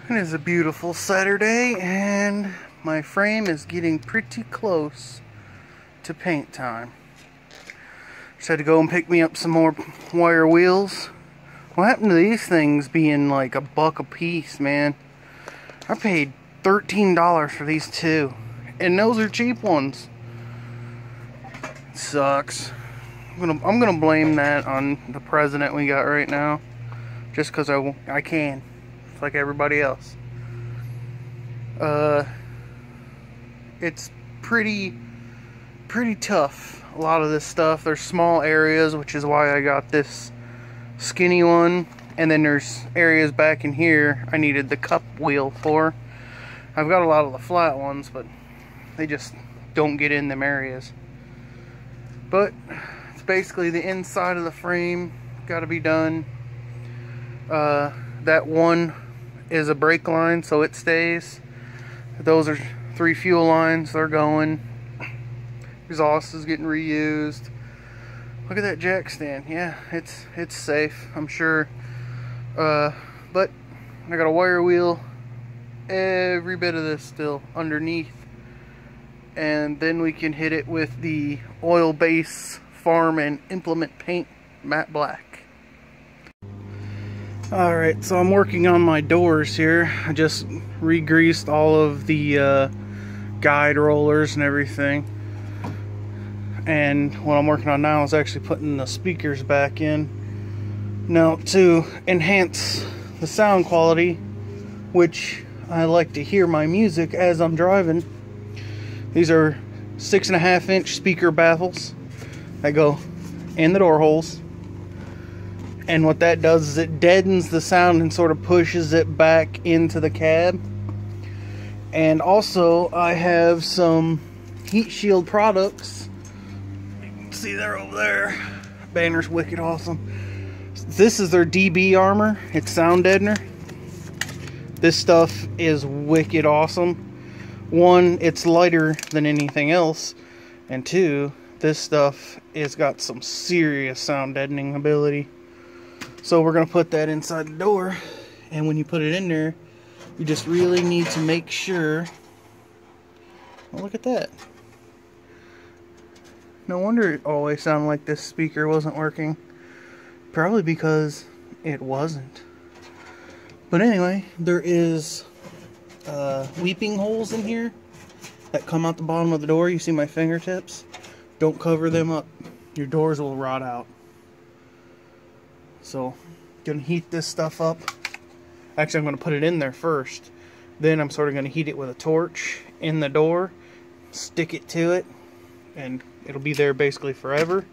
It is a beautiful Saturday and my frame is getting pretty close to paint time. Just had to go and pick me up some more wire wheels. What happened to these things being like $1 a piece, man? I paid $13 for these two, and those are cheap ones. It sucks. I'm gonna blame that on the president we got right now, just because I can. It's like everybody else. It's pretty tough. A lot of this stuff. There's small areas, which is why I got this skinny one, and then there's areas back in here I needed the cup wheel for. I've got a lot of the flat ones, but they just don't get in them areas. But it's basically the inside of the frame got to be done. That one is a brake line, so it stays. Those are 3 fuel lines. They're going. Exhaust is getting reused. Look at that jack stand. Yeah, it's safe, I'm sure. But I got a wire wheel, every bit of this still underneath, and then we can hit it with the oil base farm and implement paint matte black. Alright, so I'm working on my doors here. I just re-greased all of the guide rollers and everything. And what I'm working on now is actually putting the speakers back in. Now, to enhance the sound quality, which I like to hear my music as I'm driving, these are 6.5-inch speaker baffles that go in the door holes. And what that does is it deadens the sound and sort of pushes it back into the cab. And also, I have some heat shield products. You can see they're over there. Banner's wicked awesome. This is their DB armor. It's sound deadener. This stuff is wicked awesome. One, it's lighter than anything else. And two, this stuff has got some serious sound deadening ability. So we're going to put that inside the door, and when you put it in there, you just really need to make sure. Well, look at that. No wonder it always sounded like this speaker wasn't working. Probably because it wasn't. But anyway, there is weeping holes in here that come out the bottom of the door. You see my fingertips? Don't cover them up. Your doors will rot out. So, gonna heat this stuff up. Actually, I'm gonna put it in there first. Then I'm sort of gonna heat it with a torch in the door, stick it to it, and it'll be there basically forever.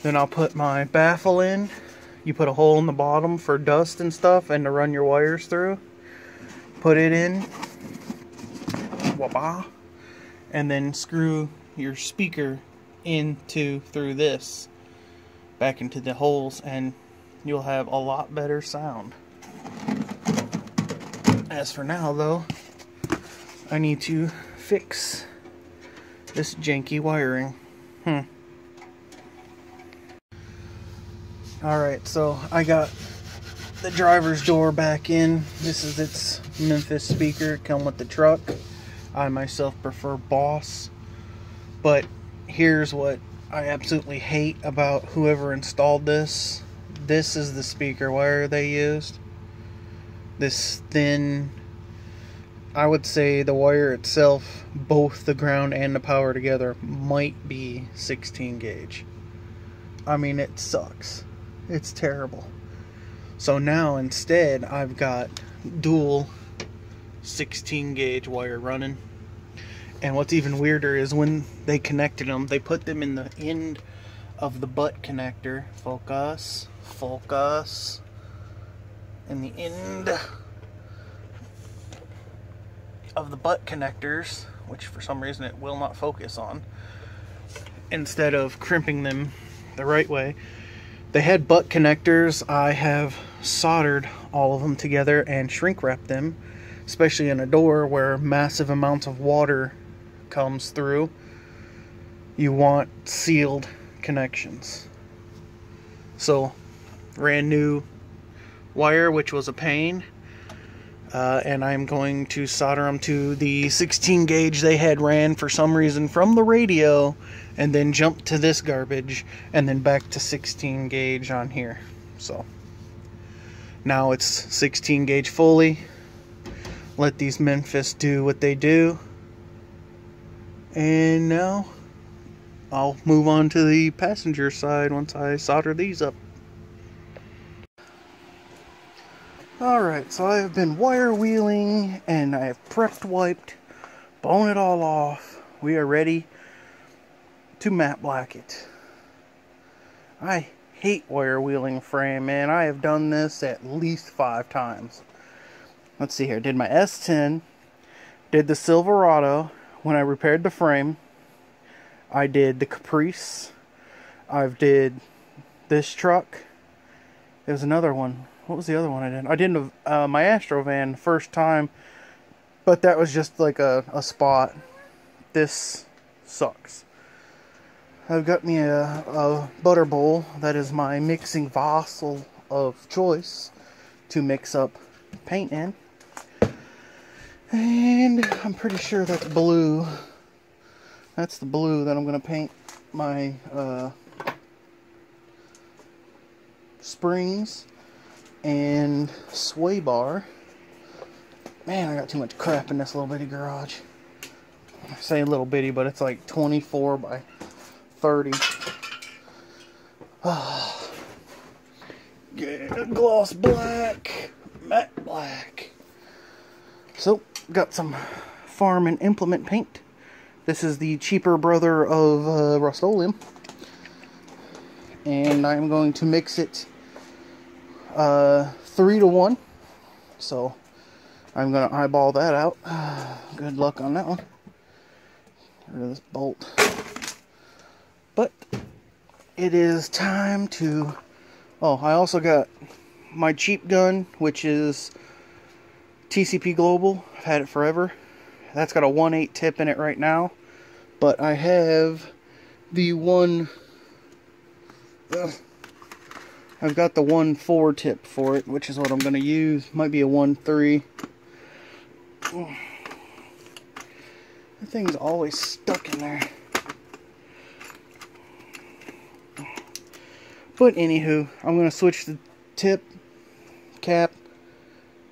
Then I'll put my baffle in. You put a hole in the bottom for dust and stuff and to run your wires through. Put it in. Wah-bah. And then screw your speaker through this back into the holes, and you'll have a lot better sound. As for now, though, I need to fix this janky wiring. Alright, so I got the driver's door back in. This is its Memphis speaker. It comes with the truck. I myself prefer Boss. But here's what I absolutely hate about whoever installed this. This is the speaker wire they used. This thin, I would say the wire itself, both the ground and the power together, might be 16 gauge. I mean, it sucks. It's terrible. So now instead I've got dual 16 gauge wire running. And what's even weirder is when they connected them, they put them in the end of the butt connector. Focus. In the end of the butt connectors, which for some reason it will not focus on, instead of crimping them the right way. They had butt connectors. I have soldered all of them together and shrink wrapped them, especially in a door where massive amounts of water comes through. You want sealed connections. So ran new wire, which was a pain. and I'm going to solder them to the 16 gauge they had ran for some reason from the radio, and then jump to this garbage, and then back to 16 gauge on here. So now it's 16 gauge fully. Let these Memphis do what they do, and now I'll move on to the passenger side once I solder these up. Alright, so I have been wire wheeling and I have prepped, wiped, blown it all off. We are ready to matte black it. I hate wire wheeling frame, man. I have done this at least 5 times. Let's see here. Did my S10, did the Silverado when I repaired the frame. I did the Caprice. I've did this truck. There's another one. What was the other one I did? I did my Astro van first time, but that was just like a spot. This sucks. I've got me a butter bowl. That is my mixing vessel of choice to mix up paint in. And I'm pretty sure that's blue. That's the blue that I'm going to paint my springs and sway bar. Man, I got too much crap in this little bitty garage. I say little bitty, but it's like 24 by 30. Yeah, gloss black, matte black. So, got some farm and implement paint. This is the cheaper brother of Rust-Oleum. And I'm going to mix it 3-to-1. So I'm going to eyeball that out. Good luck on that one. Get rid of this bolt. But it is time to... Oh, I also got my cheap gun, which is TCP Global. I've had it forever. That's got a 1/8 tip in it right now. But I have the I've got the 1/4 tip for it, which is what I'm going to use. Might be a 1/3. The thing's always stuck in there. But anywho, I'm going to switch the tip, cap,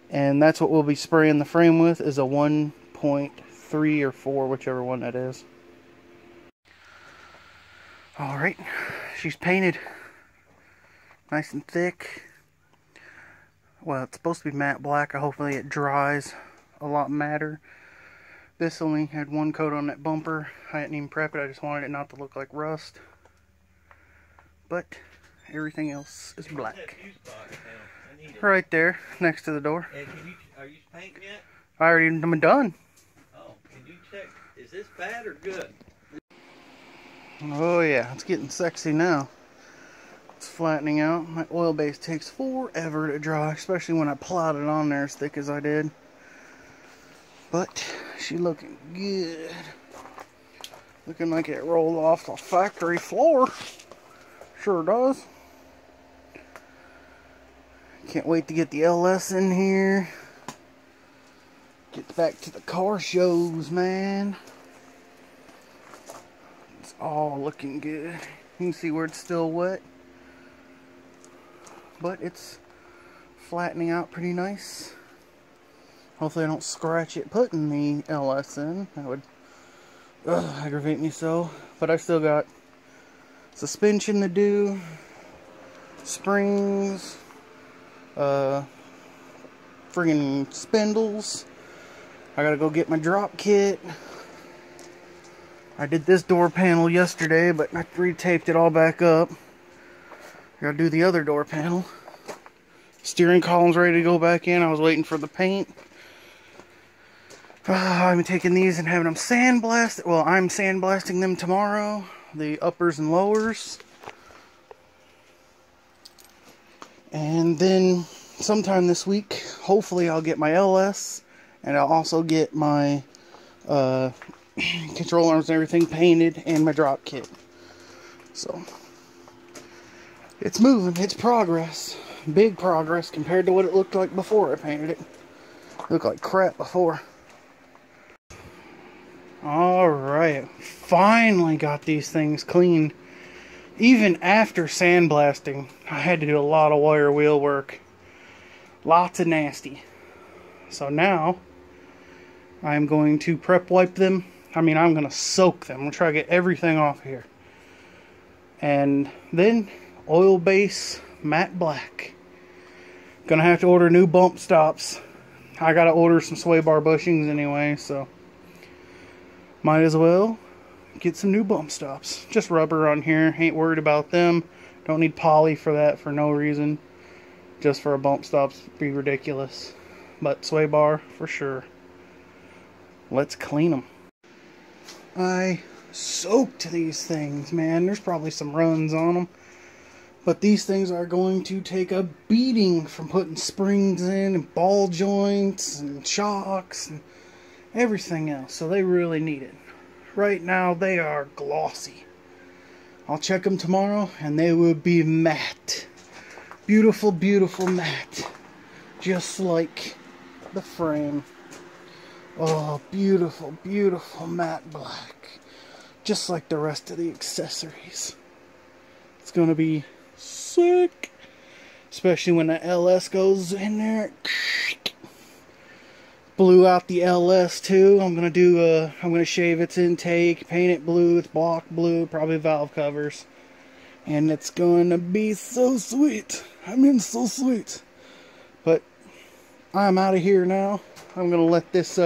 and that's what we'll be spraying the frame with, is a 1.3 or 4, whichever one that is. Alright, she's painted. Nice and thick. Well, it's supposed to be matte black. Hopefully it dries a lot matter. This only had one coat on that bumper. I didn't even prep it. I just wanted it not to look like rust. But everything else is black. Right there, next to the door. Are you painting yet? I'm done. Oh, can you check? Is this bad or good? Oh yeah, it's getting sexy now. It's flattening out. My oil base takes forever to dry, especially when I plowed it on there as thick as I did. But she's looking good. Looking like it rolled off the factory floor. Sure does. Can't wait to get the LS in here. Get back to the car shows, man. It's all looking good. You can see where it's still wet. But it's flattening out pretty nice. Hopefully I don't scratch it putting the LS in. That would aggravate me so. But I still got suspension to do, springs, friggin' spindles. I gotta go get my drop kit. I did this door panel yesterday, but I retaped it all back up. Gotta do the other door panel. Steering column's ready to go back in. I was waiting for the paint. I'm taking these and having them sandblasted. Well, I'm sandblasting them tomorrow. The uppers and lowers. And then sometime this week, hopefully I'll get my LS. And I'll also get my control arms and everything painted and my drop kit. So it's moving, it's progress. Big progress compared to what it looked like before I painted it. Looked like crap before. Alright, finally got these things cleaned. Even after sandblasting, I had to do a lot of wire wheel work. Lots of nasty. So now, I'm going to prep wipe them. I'm going to soak them. I'm going to try to get everything off here. And then, oil base matte black. Gonna have to order new bump stops. I gotta order some sway bar bushings anyway, so might as well get some new bump stops. Just rubber on here, ain't worried about them. Don't need poly for that for no reason. Just for a bump stops, be ridiculous. But sway bar for sure. Let's clean them. I soaked these things, man. There's probably some runs on them. But these things are going to take a beating from putting springs in and ball joints and shocks and everything else. So they really need it. Right now they are glossy. I'll check them tomorrow and they will be matte. Beautiful, beautiful matte. Just like the frame. Oh, beautiful, beautiful matte black. Just like the rest of the accessories. It's going to be sick. Especially when the LS goes in there. Blew out the LS too. I'm gonna shave its intake, paint it blue, it's block blue, probably valve covers. And it's gonna be so sweet. So sweet. But I'm out of here now. I'm gonna let this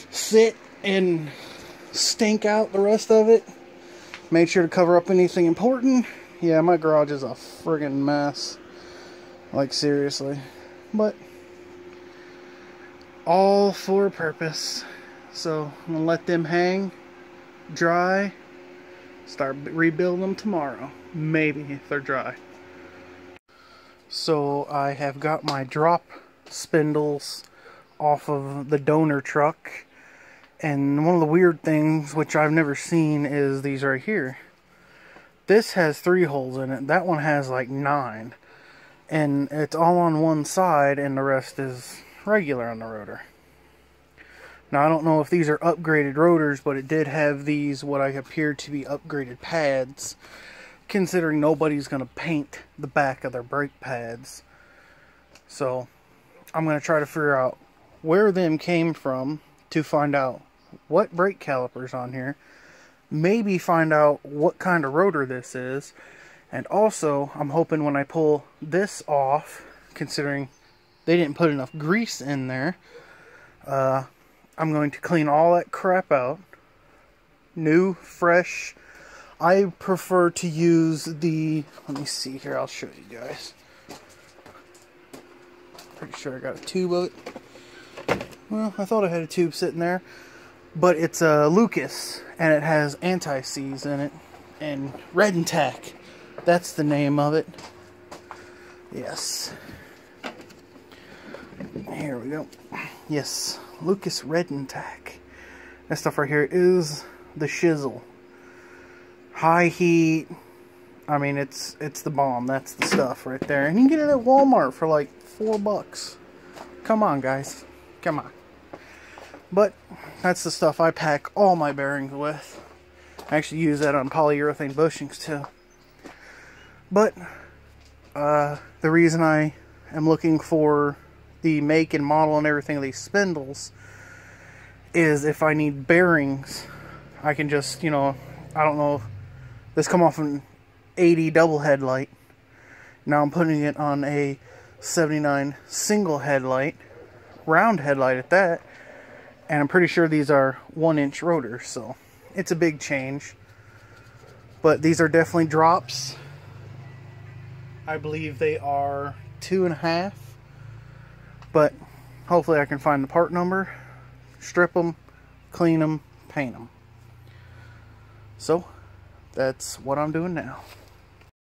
sit and stink out the rest of it. Made sure to cover up anything important. Yeah, my garage is a friggin' mess. Like, seriously. But all for a purpose. So I'm gonna let them hang, dry, start rebuilding them tomorrow. Maybe if they're dry. So I have got my drop spindles off of the donor truck. And one of the weird things, which I've never seen, is these right here. This has 3 holes in it. That one has like 9. And it's all on one side and the rest is regular on the rotor. Now I don't know if these are upgraded rotors, but it did have these, what I appear to be upgraded pads. Considering nobody's going to paint the back of their brake pads. So I'm going to try to figure out where them came from to find out what brake calipers on here. Maybe find out what kind of rotor this is. And also, I'm hoping when I pull this off, considering they didn't put enough grease in there, I'm going to clean all that crap out. New, fresh. I prefer to use the, let me see here, I'll show you guys. Pretty sure I got a tube of it. Well, I thought I had a tube sitting there. But it's a Lucas, and it has anti-seize in it, and Red and Tack. That's the name of it. Yes. Here we go. Yes, Lucas Red and Tack. That stuff right here is the shizzle. High heat. I mean, it's the bomb. That's the stuff right there. And you can get it at Walmart for like $4. Come on, guys. Come on. But that's the stuff I pack all my bearings with. I actually use that on polyurethane bushings too. But the reason I am looking for the make and model and everything of these spindles is if I need bearings, I can just, you know, I don't know, this come off an 80 double headlight. Now I'm putting it on a 79 single headlight, round headlight at that. And I'm pretty sure these are 1-inch rotors, so it's a big change. But these are definitely drops. I believe they are 2.5. But hopefully I can find the part number, strip them, clean them, paint them. So that's what I'm doing now.